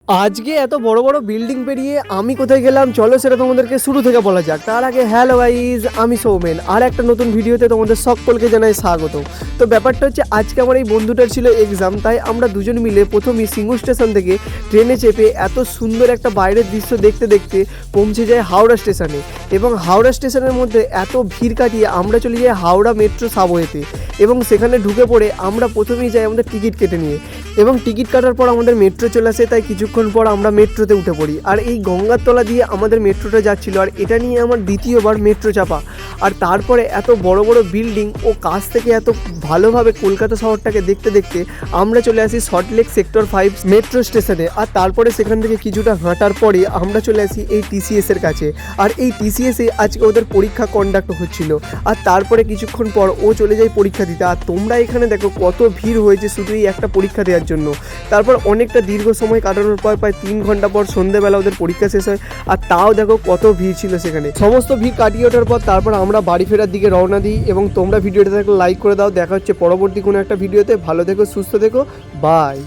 আজকে এত বড় বড় বিল্ডিং পেরিয়ে আমি কোথায় গেলাম চলো সেটা তোমাদেরকে শুরু থেকে বলা যাক। তার আগে হ্যালো গাইজ, আমি সৌমেন আর একটা নতুন ভিডিওতে তোমাদের সকলকে জানাই স্বাগত। তো ব্যাপারটা হচ্ছে আজকে আমার এই বন্ধুটার ছিল এক্সাম, তাই আমরা দুজন মিলে প্রথমেই সিঙ্গু স্টেশন থেকে ট্রেনে চেপে এত সুন্দর একটা বাইরের দৃশ্য দেখতে দেখতে পৌঁছে যায় হাওড়া স্টেশনে। এবং হাওড়া স্টেশনের মধ্যে এত ভিড় কাটিয়ে আমরা চলে যাই হাওড়া মেট্রো সাবওয়েতে। এবং সেখানে ঢুকে পড়ে আমরা প্রথমেই যাই আমাদের টিকিট কেটে নিয়ে, এবং টিকিট কাটার পর আমাদের মেট্রো চলে আসে। তাই কিছুক্ষণ পর আমরা মেট্রোতে উঠে পড়ি। আর এই গঙ্গার তলা দিয়ে আমাদের মেট্রোটা যাচ্ছিলো, আর এটা নিয়ে আমার দ্বিতীয়বার মেট্রো চাপা। আর তারপরে এত বড় বড় বিল্ডিং ও কাছ থেকে এত ভালোভাবে কলকাতা শহরটাকে দেখতে দেখতে আমরা চলে আসি সল্টলেক সেক্টর 5 মেট্রো স্টেশনে। আর তারপরে সেখান থেকে কিছুটা হাঁটার পরে আমরা চলে আসি এই টিসিএস এর কাছে। আর এই টিসিএসে আজকে ওদের পরীক্ষা কন্ডাক্ট হচ্ছিল। আর তারপরে কিছুক্ষণ পর ও চলে যায় পরীক্ষা দিতে। আর তোমরা এখানে দেখো কত ভিড় হয়েছে শুধু এই একটা পরীক্ষা দেওয়ার জন্য। তারপর অনেকটা দীর্ঘ সময় কাটানোর পর প্রায় 3 ঘন্টা পর সন্ধ্যেবেলা ওদের পরীক্ষা শেষ হয়। আর তাও দেখো কত ভিড় ছিল সেখানে। সমস্ত ভিড় কাটিয়ে ওঠার পর তারপর আমরা বাড়ি ফেরার দিকে রওনা দিই। এবং তোমরা ভিডিওটা দেখো লাইক করে দাও। দেখা হচ্ছে পরবর্তী কোনো একটা ভিডিওতে। ভালো থেকো, সুস্থ থেকো, বাই।